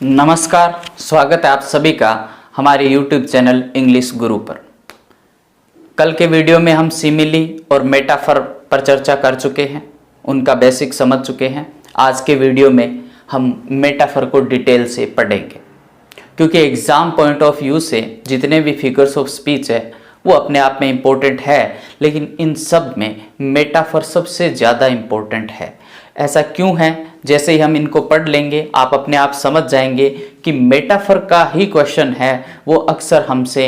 नमस्कार, स्वागत है आप सभी का हमारे YouTube चैनल इंग्लिश गुरु पर। कल के वीडियो में हम सिमिली और मेटाफर पर चर्चा कर चुके हैं, उनका बेसिक समझ चुके हैं। आज के वीडियो में हम मेटाफर को डिटेल से पढ़ेंगे, क्योंकि एग्ज़ाम पॉइंट ऑफ व्यू से जितने भी फिगर्स ऑफ स्पीच है वो अपने आप में इम्पोर्टेंट है, लेकिन इन सब में मेटाफर सबसे ज़्यादा इम्पोर्टेंट है। ऐसा क्यों है? जैसे ही हम इनको पढ़ लेंगे आप अपने आप समझ जाएंगे कि मेटाफर का ही क्वेश्चन है वो अक्सर हमसे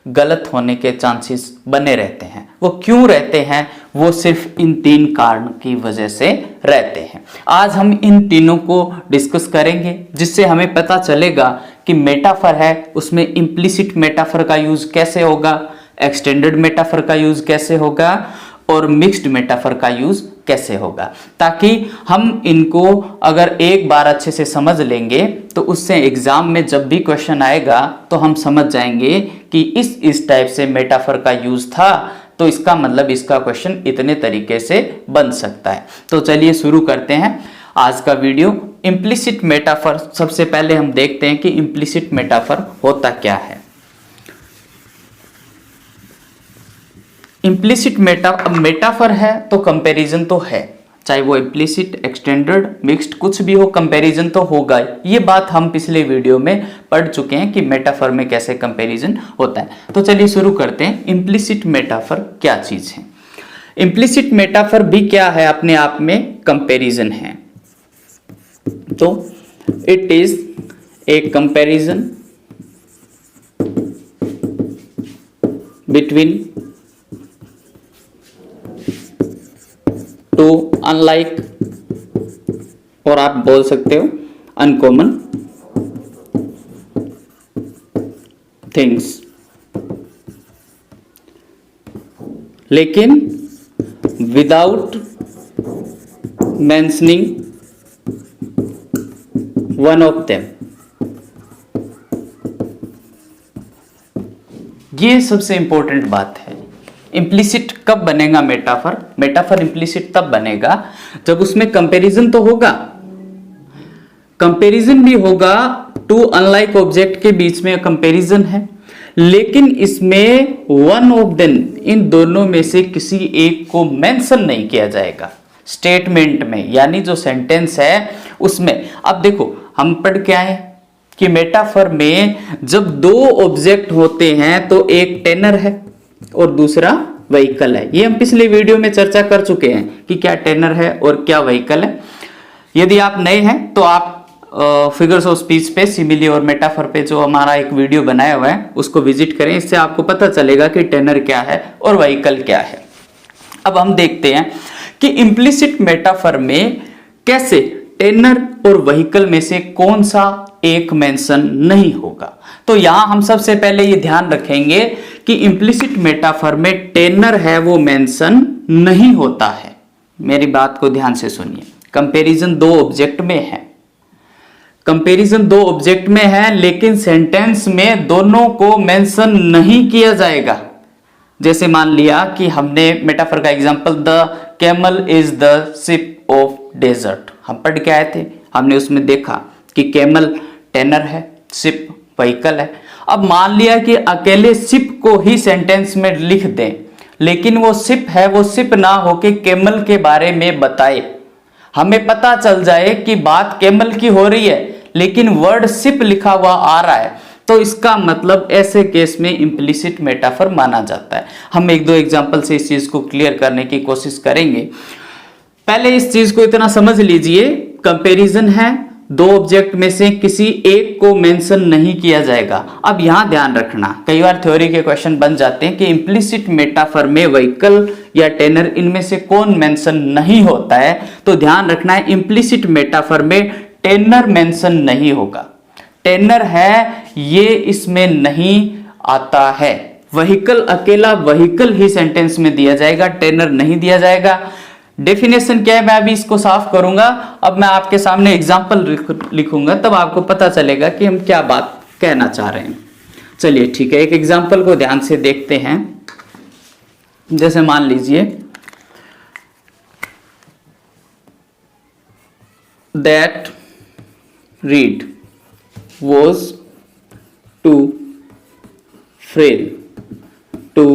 गलत होने के चांसेस बने रहते हैं। वो क्यों रहते हैं? वो सिर्फ इन तीन कारण की वजह से रहते हैं। आज हम इन तीनों को डिस्कस करेंगे, जिससे हमें पता चलेगा कि मेटाफर है उसमें इम्प्लिसिट मेटाफर का यूज कैसे होगा, एक्सटेंडेड मेटाफर का यूज कैसे होगा और मिक्स्ड मेटाफर का यूज कैसे होगा, ताकि हम इनको अगर एक बार अच्छे से समझ लेंगे तो उससे एग्जाम में जब भी क्वेश्चन आएगा तो हम समझ जाएंगे कि इस टाइप से मेटाफर का यूज था, तो इसका मतलब इसका क्वेश्चन इतने तरीके से बन सकता है। तो चलिए शुरू करते हैं आज का वीडियो। इम्प्लिसिट मेटाफर, सबसे पहले हम देखते हैं कि इम्प्लिसिट मेटाफर होता क्या है। इम्प्लिसिट मेटाफर है तो कंपैरिजन तो है, चाहे वो इम्प्लिसिट, एक्सटेंडेड, मिक्स्ड कुछ भी हो, कंपैरिजन तो होगा। ये बात हम पिछले वीडियो में पढ़ चुके हैं कि मेटाफर में कैसे कंपैरिजन होता है। तो चलिए शुरू करते हैं। इम्प्लिसिट मेटाफर क्या चीज है? इम्प्लिसिट मेटाफर भी क्या है? अपने आप में कंपैरिजन है। तो it is A comparison between two unlike, और आप बोल सकते हो अनकॉमन थिंग्स, लेकिन without mentioning one of them. ये सबसे इंपॉर्टेंट बात है। इम्प्लिसिट कब बनेगा मेटाफर? मेटाफर इम्प्लिसिट तब बनेगा जब उसमें कंपैरिजन तो होगा, कंपैरिजन भी होगा, टू अनलाइक ऑब्जेक्ट के बीच में कंपैरिजन है, लेकिन इसमें वन ऑफ देम, इन दोनों में से किसी एक को मेंशन नहीं किया जाएगा स्टेटमेंट में, यानी जो सेंटेंस है उसमें। अब देखो हम पढ़ के आए कि मेटाफर में जब दो ऑब्जेक्ट होते हैं तो एक टेनर है और दूसरा व्हीकल है। ये हम पिछले वीडियो में चर्चा कर चुके हैं कि क्या टेनर है और क्या व्हीकल है। यदि आप नए हैं तो आप फिगर्स ऑफ स्पीच पे, सिमिली और मेटाफर पे जो हमारा एक वीडियो बनाया हुआ है उसको विजिट करें, इससे आपको पता चलेगा कि टेनर क्या है और व्हीकल क्या है। अब हम देखते हैं कि इम्प्लिसिट मेटाफर में कैसे टेनर और व्हीकल में से कौन सा एक मेंशन नहीं होगा। तो यहां हम सबसे पहले ये ध्यान रखेंगे कि इम्प्लिसिट मेटाफर में टेनर है वो मेंशन नहीं होता है। मेरी बात को ध्यान से सुनिए। कंपैरिजन दो ऑब्जेक्ट में है, कंपैरिजन दो ऑब्जेक्ट में है, लेकिन सेंटेंस में दोनों को मेंशन नहीं किया जाएगा। जैसे मान लिया कि हमने मेटाफर का example, the camel is the ship of desert, हम पढ़ के आए थे। हमने उसमें देखा कि कैमल टेनर है, शिप व्हीकल है। अब मान लिया कि अकेले शिप को ही सेंटेंस में लिख दें, लेकिन वो शिप है, वो शिप ना होके कैमल के बारे में बताए, हमें पता चल जाए कि बात कैमल की हो रही है लेकिन वर्ड शिप लिखा हुआ आ रहा है, तो इसका मतलब ऐसे केस में इम्प्लिसिट मेटाफर माना जाता है। हम एक दो एग्जांपल से इस चीज को क्लियर करने की कोशिश करेंगे। पहले इस चीज को इतना समझ लीजिए, कंपैरिजन है, दो ऑब्जेक्ट में से किसी एक को मेंशन नहीं किया जाएगा। अब यहां ध्यान रखना, कई बार थ्योरी के क्वेश्चन बन जाते हैं कि इम्प्लिसिट मेटाफर में व्हीकल या टेनर, इनमें से कौन मेंशन नहीं होता है। तो ध्यान रखना है, इम्प्लिसिट मेटाफर में टेनर मेंशन नहीं होगा। टेनर है ये इसमें नहीं आता है। व्हीकल, अकेला व्हीकल ही सेंटेंस में दिया जाएगा, टेनर नहीं दिया जाएगा। डेफिनेशन क्या है मैं अभी इसको साफ करूंगा। अब मैं आपके सामने एग्जांपल लिखूंगा, तब आपको पता चलेगा कि हम क्या बात कहना चाह रहे हैं। चलिए ठीक है, एक एग्जांपल को ध्यान से देखते हैं। जैसे मान लीजिए that read was too frail to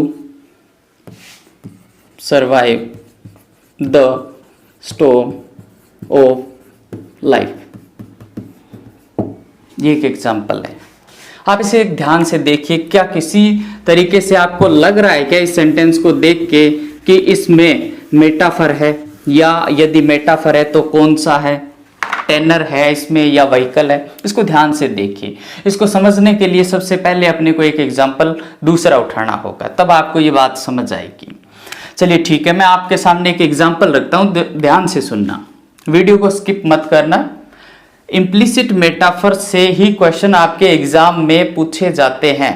survive the storm of life। ये एक एग्जाम्पल है। आप इसे एक ध्यान से देखिए, क्या किसी तरीके से आपको लग रहा है क्या इस सेंटेंस को देख के कि इसमें मेटाफर है, या यदि मेटाफर है तो कौन सा है, टेनर है इसमें या व्हीकल है? इसको ध्यान से देखिए। इसको समझने के लिए सबसे पहले अपने को एक एग्जाम्पल दूसरा उठाना होगा, तब आपको ये बात समझ आएगी। चलिए ठीक है, मैं आपके सामने एक एग्जाम्पल रखता हूं, ध्यान से सुनना, वीडियो को स्किप मत करना। इम्प्लिसिट मेटाफर से ही क्वेश्चन आपके एग्जाम में पूछे जाते हैं।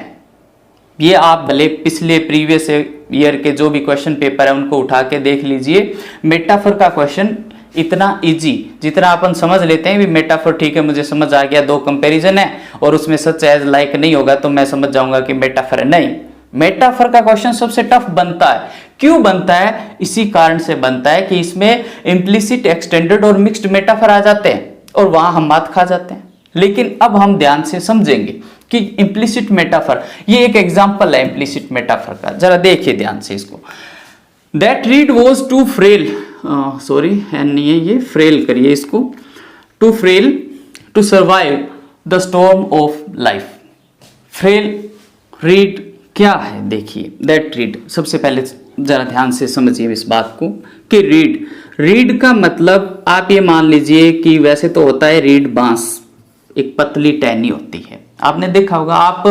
ये आप भले पिछले प्रीवियस ईयर के जो भी क्वेश्चन पेपर है उनको उठा के देख लीजिए। मेटाफर का क्वेश्चन इतना इजी, जितना अपन समझ लेते हैं भी मेटाफर ठीक है मुझे समझ आ गया, दो कंपैरिजन है और उसमें सच एज लाइक नहीं होगा तो मैं समझ जाऊंगा कि मेटाफर है, नहीं। मेटाफर का क्वेश्चन सबसे टफ बनता है। क्यों बनता है? इसी कारण से बनता है कि इसमें इम्प्लिसिट, एक्सटेंडेड और मिक्स्ड मेटाफर आ जाते हैं और वहां हम मात खा जाते हैं। लेकिन अब हम ध्यान से समझेंगे कि इम्प्लिसिट मेटाफर, ये एक एग्जांपल है इम्प्लिसिट मेटाफर का, जरा देखिए ध्यान से इसको। That reed was too frail, sorry नहीं है ये, फ्रेल करिए इसको, too frail to survive the storm of life. Frail reed क्या है देखिए, दैट रीड, सबसे पहले जरा ध्यान से समझिए इस बात को कि रीड का मतलब आप ये मान लीजिए कि वैसे तो होता है रीड बांस, एक पतली टहनी होती है, आपने देखा होगा। आप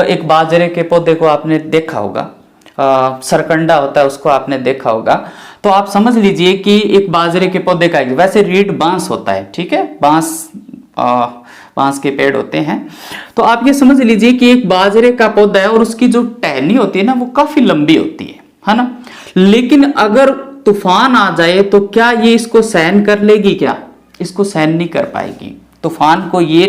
एक बाजरे के पौधे को आपने देखा होगा, सरकंडा होता है उसको आपने देखा होगा। तो आप समझ लीजिए कि एक बाजरे के पौधे का, वैसे रीड बांस होता है, ठीक है, बांस के पेड़ होते हैं। तो आप ये समझ लीजिए कि एक बाजरे का पौधा है और उसकी जो टहनी होती है ना वो काफी लंबी होती है ना। लेकिन अगर तूफान आ जाए तो क्या ये इसको सहन कर लेगी? क्या इसको सहन नहीं कर पाएगी। तूफान को ये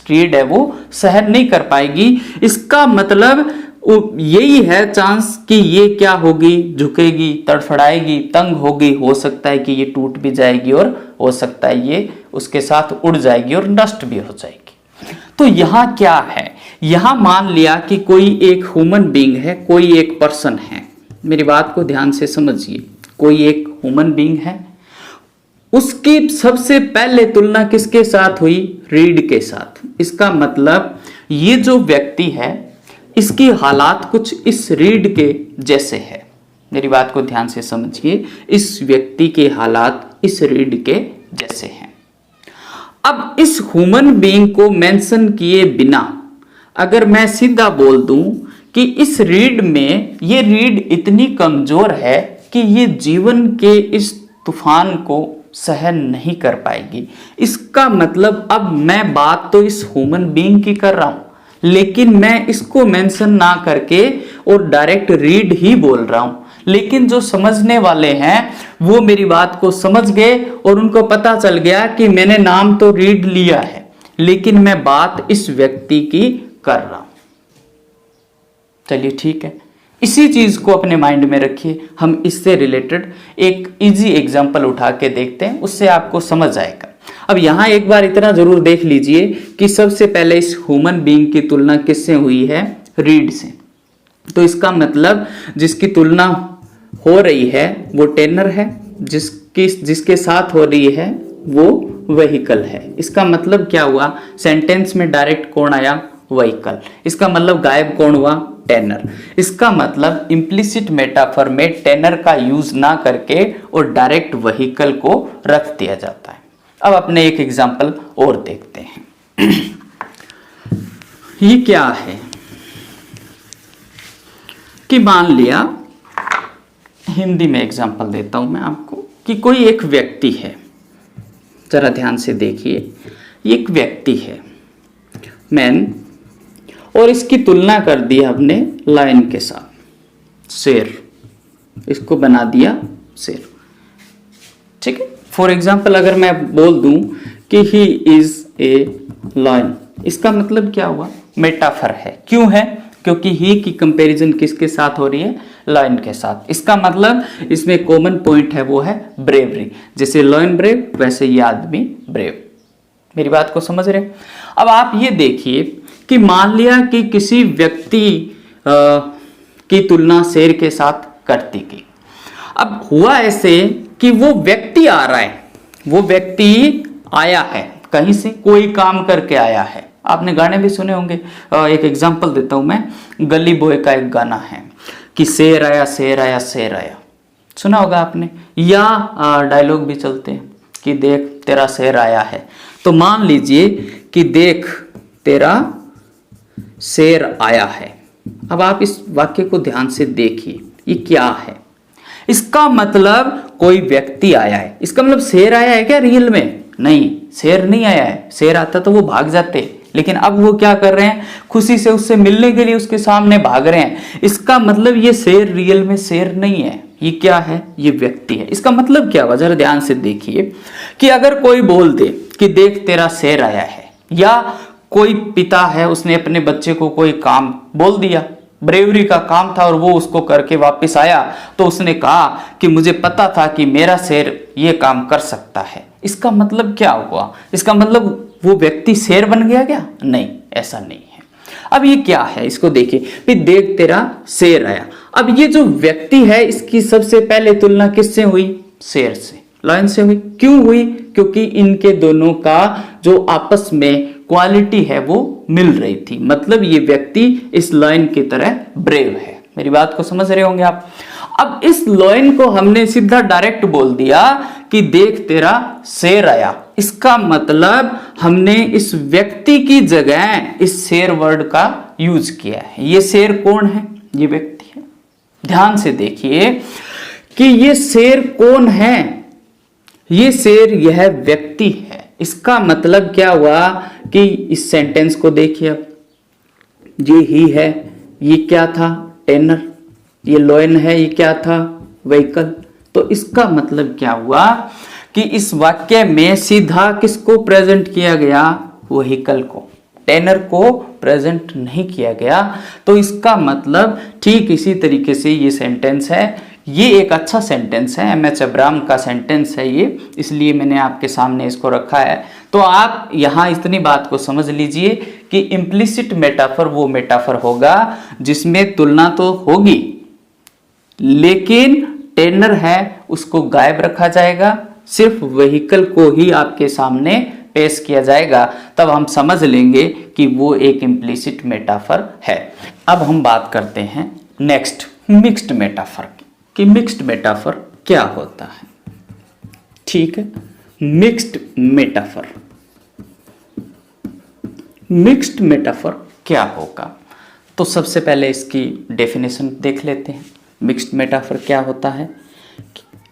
रीड है वो सहन नहीं कर पाएगी। इसका मतलब यही है चांस कि ये क्या होगी, झुकेगी, तड़फड़ाएगी, तंग होगी, हो सकता है कि ये टूट भी जाएगी और हो सकता है ये उसके साथ उड़ जाएगी और नष्ट भी हो जाएगी। तो यहाँ क्या है, यहाँ मान लिया कि कोई एक ह्यूमन बीइंग है, कोई एक पर्सन है, मेरी बात को ध्यान से समझिए, कोई एक ह्यूमन बीइंग है, उसकी सबसे पहले तुलना किसके साथ हुई? रीड के साथ। इसका मतलब ये जो व्यक्ति है इसकी हालात कुछ इस रीड के जैसे है। मेरी बात को ध्यान से समझिए, इस व्यक्ति के हालात इस रीड के जैसे हैं। अब इस ह्यूमन बीइंग को मेंशन किए बिना अगर मैं सीधा बोल दूं कि इस रीड में ये रीड इतनी कमजोर है कि ये जीवन के इस तूफान को सहन नहीं कर पाएगी, इसका मतलब अब मैं बात तो इस ह्यूमन बीइंग की कर रहा हूं, लेकिन मैं इसको मेंशन ना करके और डायरेक्ट रीड ही बोल रहा हूं। लेकिन जो समझने वाले हैं वो मेरी बात को समझ गए और उनको पता चल गया कि मैंने नाम तो रीड लिया है लेकिन मैं बात इस व्यक्ति की कर रहा हूं। चलिए ठीक है, इसी चीज को अपने माइंड में रखिए। हम इससे रिलेटेड एक इजी एग्जांपल उठा के देखते हैं, उससे आपको समझ आएगा। अब यहां एक बार इतना जरूर देख लीजिए कि सबसे पहले इस ह्यूमन बीइंग की तुलना किससे हुई है? रीड से। तो इसका मतलब जिसकी तुलना हो रही है वो टेनर है, जिसके साथ हो रही है वो व्हीकल है। इसका मतलब क्या हुआ? सेंटेंस में डायरेक्ट कौन आया? व्हीकल। इसका मतलब गायब कौन हुआ? टेनर। इसका मतलब इम्प्लिसिट मेटाफर में टेनर का यूज ना करके और डायरेक्ट व्हीकल को रख दिया जाता है। अब अपने एक एग्जांपल और देखते हैं। ये क्या है कि मान लिया, हिंदी में एग्जांपल देता हूं मैं आपको, कि कोई एक व्यक्ति है, जरा ध्यान से देखिए, एक व्यक्ति है मैन, और इसकी तुलना कर दी हमने लायन के साथ, शेर, इसको बना दिया शेर, ठीक है। फॉर एग्जाम्पल अगर मैं बोल दूं कि ही इज ए लायन, इसका मतलब क्या हुआ? मेटाफर है। क्यों है? क्योंकि ही की कंपैरिजन किसके साथ हो रही है? लायन के साथ। इसका मतलब इसमें कॉमन पॉइंट है वो है ब्रेवरी। जैसे लायन ब्रेव वैसे ये आदमी ब्रेव, मेरी बात को समझ रहे? अब आप ये देखिए कि मान लिया कि किसी व्यक्ति की तुलना शेर के साथ करती की। अब हुआ ऐसे कि वो व्यक्ति आ रहा है, वो व्यक्ति आया है कहीं से, कोई काम करके आया है। आपने गाने भी सुने होंगे, एक एग्जांपल देता हूं मैं, गली बॉय का एक गाना है कि शेर आया शेर आया शेर आया, सुना होगा आपने। या डायलॉग भी चलते हैं कि देख तेरा शेर आया है। तो मान लीजिए कि देख तेरा शेर आया है। अब आप इस वाक्य को ध्यान से देखिए, ये क्या है? इसका मतलब कोई व्यक्ति आया है। इसका मतलब शेर आया है क्या रियल में? नहीं, शेर नहीं आया है। शेर आता तो वो भाग जाते, लेकिन अब वो क्या कर रहे हैं, खुशी से उससे मिलने के लिए उसके सामने भाग रहे हैं। इसका मतलब ये शेर रियल में शेर नहीं है, ये क्या है? ये व्यक्ति है। इसका मतलब क्या हुआ, जरा ध्यान से देखिए कि अगर कोई बोल दे कि देख तेरा शेर आया है, या कोई पिता है उसने अपने बच्चे को कोई काम बोल दिया, ब्रेवरी का काम था और वो उसको करके वापस आया, तो उसने कहा कि मुझे पता था कि मेरा शेर ये काम कर सकता है। इसका मतलब क्या हुआ? इसका मतलब वो व्यक्ति शेर बन गया क्या? नहीं, ऐसा नहीं है। अब ये क्या है, इसको देखिए, फिर देख तेरा शेर आया। अब ये जो व्यक्ति है इसकी सबसे पहले तुलना किससे हुई? शेर से, लायन से हुई। क्यों हुई? क्योंकि इनके दोनों का जो आपस में क्वालिटी है वो मिल रही थी। मतलब ये व्यक्ति इस लायन की तरह ब्रेव है। मेरी बात को समझ रहे होंगे आप। अब इस लायन को हमने सीधा डायरेक्ट बोल दिया कि देख तेरा शेर आया। इसका मतलब हमने इस व्यक्ति की जगह इस शेर वर्ड का यूज किया है। ये शेर कौन है? ये व्यक्ति है। ध्यान से देखिए कि ये शेर कौन है? ये शेर यह व्यक्ति है। इसका मतलब क्या हुआ कि इस सेंटेंस को देखिए, अब ये ही है, ये क्या था? टेनर। ये लॉयन है, ये क्या था? व्हीकल। तो इसका मतलब क्या हुआ कि इस वाक्य में सीधा किसको प्रेजेंट किया गया? व्हीकल को, टेनर को प्रेजेंट नहीं किया गया। तो इसका मतलब ठीक इसी तरीके से ये सेंटेंस है। ये एक अच्छा सेंटेंस है, एम एच अब्राहम का सेंटेंस है ये, इसलिए मैंने आपके सामने इसको रखा है। तो आप यहाँ इतनी बात को समझ लीजिए कि इम्प्लिसिट मेटाफर वो मेटाफर होगा जिसमें तुलना तो होगी, लेकिन टेनर है उसको गायब रखा जाएगा, सिर्फ व्हीकल को ही आपके सामने पेश किया जाएगा। तब हम समझ लेंगे कि वो एक इम्प्लिसिट मेटाफर है। अब हम बात करते हैं नेक्स्ट, मिक्स्ड मेटाफर की, कि मिक्स्ड मेटाफर क्या होता है। ठीक है, मिक्स्ड मेटाफर, मिक्स्ड मेटाफर क्या होगा? तो सबसे पहले इसकी डेफिनेशन देख लेते हैं। मिक्स्ड मेटाफर क्या होता है?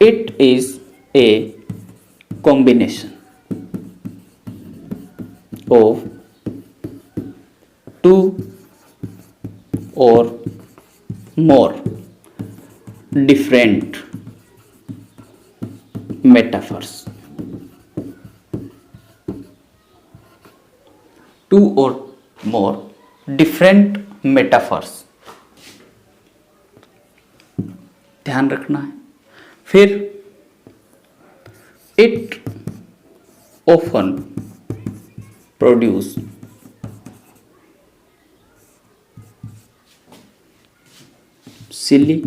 It is a combination of two और more different metaphors, two or more different metaphors, ध्यान रखना है। फिर it often produce silly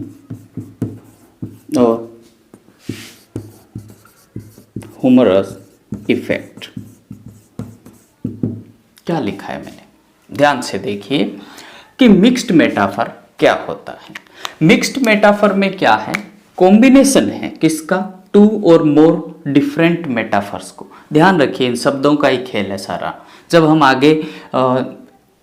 और humorous effect। क्या लिखा है मैंने, ध्यान से देखिए कि मिक्स्ड मेटाफर क्या होता है। मिक्स्ड मेटाफर में क्या है? कॉम्बिनेशन है किसका? टू और मोर डिफरेंट मेटाफर्स को। ध्यान रखिए, इन शब्दों का ही खेल है सारा। जब हम आगे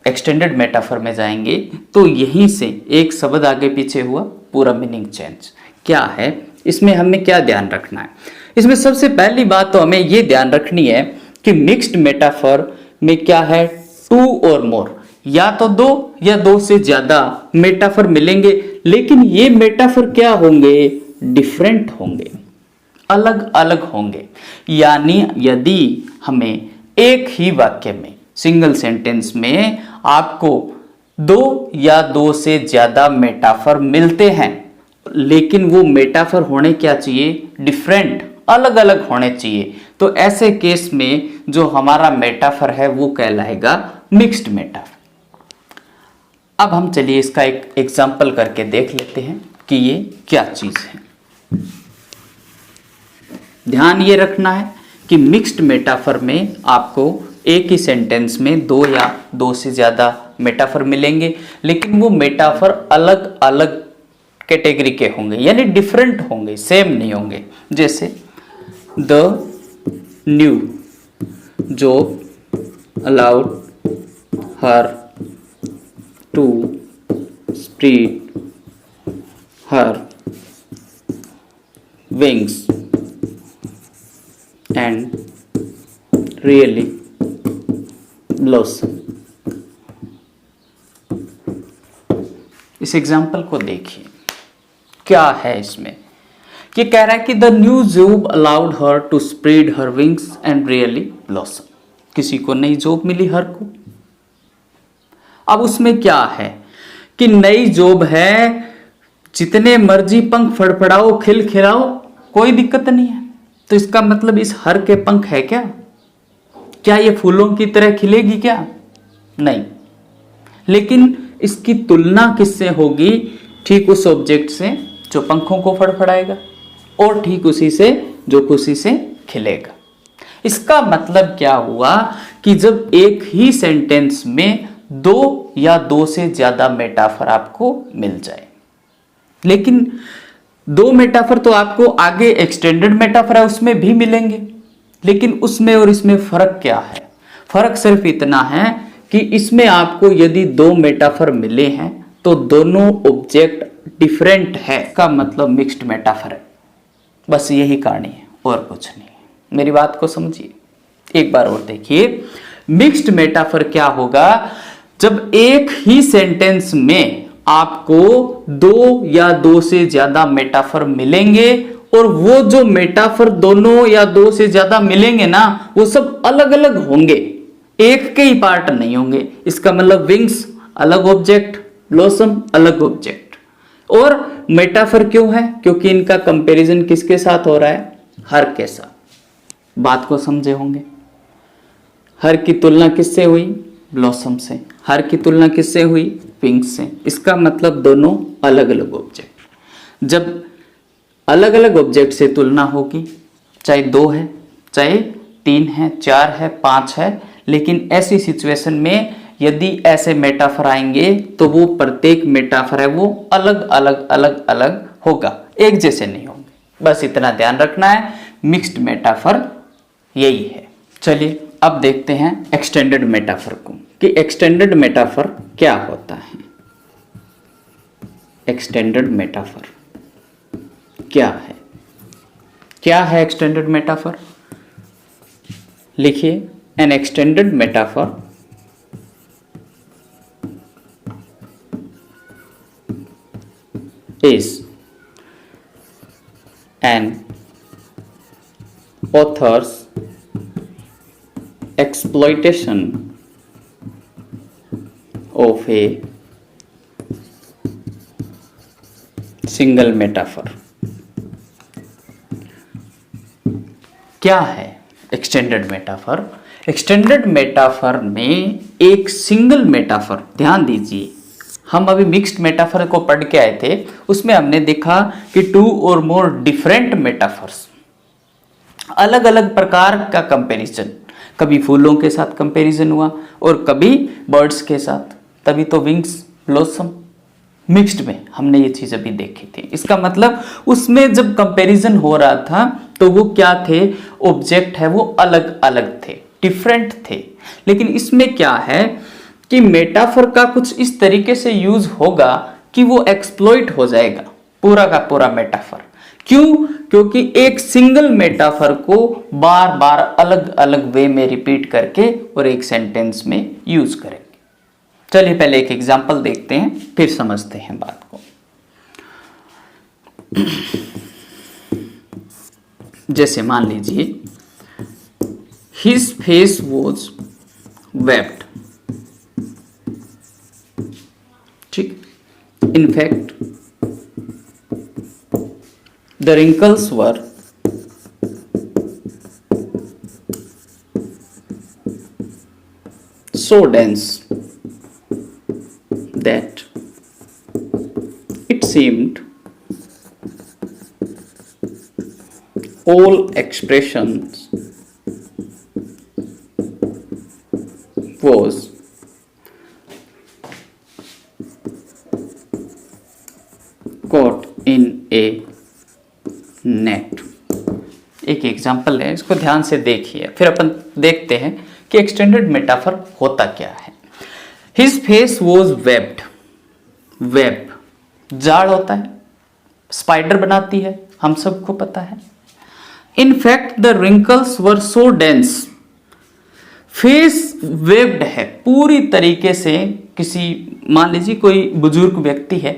एक्सटेंडेड मेटाफर में जाएंगे तो यहीं से एक शब्द आगे पीछे हुआ, पूरा मीनिंग चेंज। क्या है इसमें हमें क्या ध्यान रखना है? इसमें सबसे पहली बात तो हमें ये ध्यान रखनी है कि मिक्स्ड मेटाफर में क्या है? टू और मोर, या तो दो या दो से ज्यादा मेटाफर मिलेंगे, लेकिन ये मेटाफर क्या होंगे? डिफरेंट होंगे, अलग अलग होंगे। यानी यदि हमें एक ही वाक्य में, सिंगल सेंटेंस में आपको दो या दो से ज्यादा मेटाफर मिलते हैं, लेकिन वो मेटाफर होने क्या चाहिए? डिफरेंट, अलग अलग होने चाहिए। तो ऐसे केस में जो हमारा मेटाफर है वो कहलाएगा मिक्स्ड मेटाफर। अब हम चलिए इसका एक एग्जाम्पल करके देख लेते हैं कि ये क्या चीज है। ध्यान ये रखना है कि मिक्स्ड मेटाफर में आपको एक ही सेंटेंस में दो या दो से ज्यादा मेटाफर मिलेंगे, लेकिन वो मेटाफर अलग अलग कैटेगरी के होंगे, यानी डिफरेंट होंगे, सेम नहीं होंगे। जैसे the new job allowed her to spread her wings and really blossom. इस एग्जाम्पल को देखिए, क्या है इसमें। ये कह रहा है कि the new job allowed her to spread her wings and really blossom. किसी को नई जॉब मिली, हर को। अब उसमें क्या है कि नई जॉब है, जितने मर्जी पंख फड़फड़ाओ, खिल खिलाओ, कोई दिक्कत नहीं है। तो इसका मतलब इस हर के पंख है क्या? क्या ये फूलों की तरह खिलेगी क्या? नहीं। लेकिन इसकी तुलना किससे होगी? ठीक उस ऑब्जेक्ट से जो पंखों को फड़फड़ाएगा, और ठीक उसी से जो खुशी से खिलेगा। इसका मतलब क्या हुआ कि जब एक ही सेंटेंस में दो या दो से ज्यादा मेटाफर आपको मिल जाए, लेकिन दो मेटाफर तो आपको आगे एक्सटेंडेड मेटाफर है उसमें भी मिलेंगे, लेकिन उसमें और इसमें फर्क क्या है? फर्क सिर्फ इतना है कि इसमें आपको यदि दो मेटाफर मिले हैं तो दोनों ऑब्जेक्ट डिफरेंट है, का मतलब मिक्स्ड मेटाफर है। बस यही कहानी है और कुछ नहीं। मेरी बात को समझिए, एक बार और देखिए। मिक्स्ड मेटाफर क्या होगा? जब एक ही सेंटेंस में आपको दो या दो से ज्यादा मेटाफर मिलेंगे, और वो जो मेटाफर दोनों या दो से ज्यादा मिलेंगे ना, वो सब अलग अलग होंगे, एक के ही पार्ट नहीं होंगे। इसका मतलब विंग्स अलग ऑब्जेक्ट, ब्लॉसम अलग ऑब्जेक्ट। और मेटाफर क्यों है? क्योंकि इनका कंपैरिजन किसके साथ हो रहा है? हर के साथ। बात को समझे होंगे। हर की तुलना किससे हुई? ब्लॉसम से। हर की तुलना किससे हुई? विंग्स से। इसका मतलब दोनों अलग अलग ऑब्जेक्ट। जब अलग अलग ऑब्जेक्ट से तुलना होगी, चाहे दो है, चाहे तीन है, चार है, पांच है, लेकिन ऐसी सिचुएशन में यदि ऐसे मेटाफर आएंगे तो वो प्रत्येक मेटाफर है वो अलग अलग अलग अलग होगा, एक जैसे नहीं होंगे। बस इतना ध्यान रखना है। मिक्स्ड मेटाफर यही है। चलिए अब देखते हैं एक्सटेंडेड मेटाफर को, कि एक्सटेंडेड मेटाफर क्या होता है। एक्सटेंडेड मेटाफर क्या है? क्या है एक्सटेंडेड मेटाफर? लिखिए, N extended metaphor is an author's exploitation of a single metaphor। क्या है एक्सटेंडेड मेटाफर? एक्सटेंडेड मेटाफर में एक सिंगल मेटाफर, ध्यान दीजिए, हम अभी मिक्स्ड मेटाफर को पढ़ के आए थे, उसमें हमने देखा कि टू और मोर डिफरेंट मेटाफर्स, अलग अलग प्रकार का कंपैरिजन, कभी फूलों के साथ कंपैरिजन हुआ और कभी बर्ड्स के साथ, तभी तो विंग्स ब्लॉसम। मिक्स्ड में हमने ये चीज अभी देखी थी। इसका मतलब उसमें जब कंपैरिजन हो रहा था तो वो क्या थे? ऑब्जेक्ट है वो अलग अलग थे, डिफरेंट थे। लेकिन इसमें क्या है कि मेटाफर का कुछ इस तरीके से यूज होगा कि वो एक्सप्लॉइट हो जाएगा पूरा का पूरा मेटाफर। क्यों? क्योंकि एक सिंगल मेटाफर को बार बार अलग अलग वे में रिपीट करके और एक सेंटेंस में यूज करेंगे। चलिए पहले एक एग्जांपल देखते हैं, फिर समझते हैं बात को। जैसे मान लीजिए, हिज फेस वॉज वेप्ड। ठीक, in fact the wrinkles were so dense that it seemed all expressions was caught in a net। एक एग्जाम्पल है, इसको ध्यान से देखिए, फिर अपन देखते हैं कि एक्सटेंडेड मेटाफर होता क्या है। His face was webbed, web जाड़ होता है, स्पाइडर बनाती है, हम सबको पता है। In fact the wrinkles were so dense, face webbed है पूरी तरीके से। किसी मान लीजिए कोई बुजुर्ग व्यक्ति है,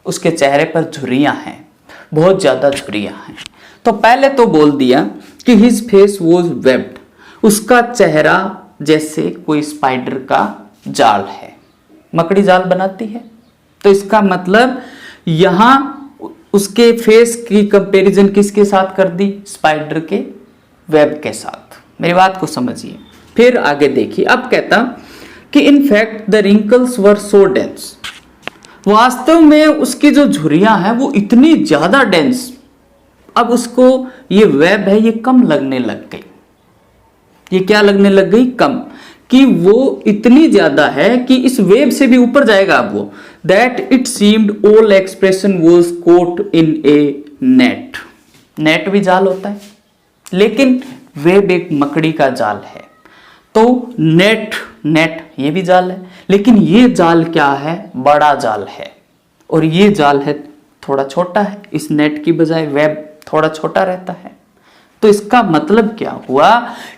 उसके चेहरे पर झुर्रियां हैं, बहुत ज्यादा झुर्रियां हैं, तो पहले तो बोल दिया कि हिज फेस वॉज वेब्ड, उसका चेहरा जैसे कोई स्पाइडर का जाल है, मकड़ी जाल बनाती है। तो इसका मतलब यहां उसके फेस की कंपैरिजन किसके साथ कर दी? स्पाइडर के वेब के साथ। मेरी बात को समझिए। फिर आगे देखिए, अब कहता कि in fact the wrinkles were so dense, वास्तव में उसकी जो झुर्रियां हैं वो इतनी ज्यादा डेंस, अब उसको ये वेब है ये कम लगने लग गई। ये क्या लगने लग गई? कम, कि वो इतनी ज्यादा है कि इस वेब से भी ऊपर जाएगा अब वो। That it seemed all expression was caught in a net. Net भी जाल होता है, लेकिन वेब एक मकड़ी का जाल है। तो नेट ये भी जाल है, लेकिन ये जाल क्या है? बड़ा जाल है, और ये जाल है थोड़ा छोटा है। इस नेट की बजाय वेब थोड़ा छोटा रहता है। तो इसका मतलब क्या हुआ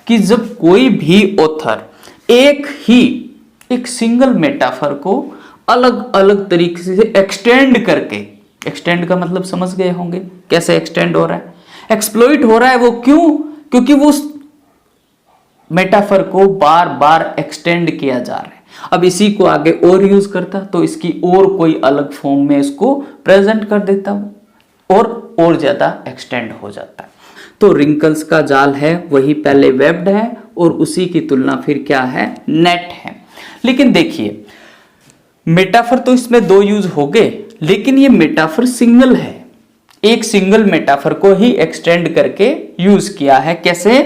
कि जब कोई भी ऑथर एक सिंगल मेटाफर को अलग अलग तरीके से एक्सटेंड करके, एक्सटेंड का मतलब समझ गए होंगे कैसे एक्सटेंड हो रहा है, एक्सप्लॉइट हो रहा है। वो क्यों? क्योंकि वो मेटाफर को बार बार एक्सटेंड किया जा रहा है। अब इसी को आगे और यूज करता तो इसकी और कोई अलग फॉर्म में इसको प्रेजेंट कर देता वो, और ज्यादा एक्सटेंड हो जाता है। तो रिंकल्स का जाल है वही पहले वेब्ड है, और उसी की तुलना फिर क्या है? नेट है। लेकिन देखिए, मेटाफर तो इसमें दो यूज हो गए, लेकिन ये मेटाफर सिंगल है। एक सिंगल मेटाफर को ही एक्सटेंड करके यूज किया है। कैसे?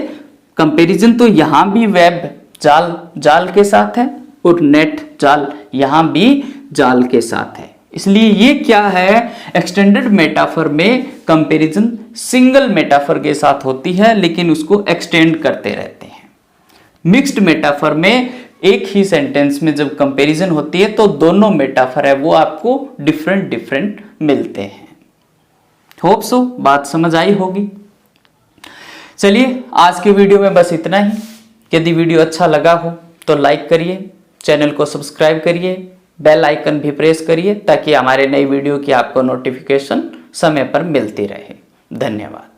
कंपैरिजन तो यहां भी वेब जाल के साथ है, और नेट जाल यहां भी जाल के साथ है। इसलिए ये क्या है? एक्सटेंडेड मेटाफर में कंपैरिजन सिंगल मेटाफर के साथ होती है, लेकिन उसको एक्सटेंड करते रहते हैं। मिक्स्ड मेटाफर में एक ही सेंटेंस में जब कंपैरिजन होती है तो दोनों मेटाफर है वो आपको डिफरेंट मिलते हैं। होप सो बात समझ आई होगी। चलिए, आज की वीडियो में बस इतना ही। यदि वीडियो अच्छा लगा हो तो लाइक करिए, चैनल को सब्सक्राइब करिए, बेल आइकन भी प्रेस करिए, ताकि हमारे नई वीडियो की आपको नोटिफिकेशन समय पर मिलती रहे। धन्यवाद।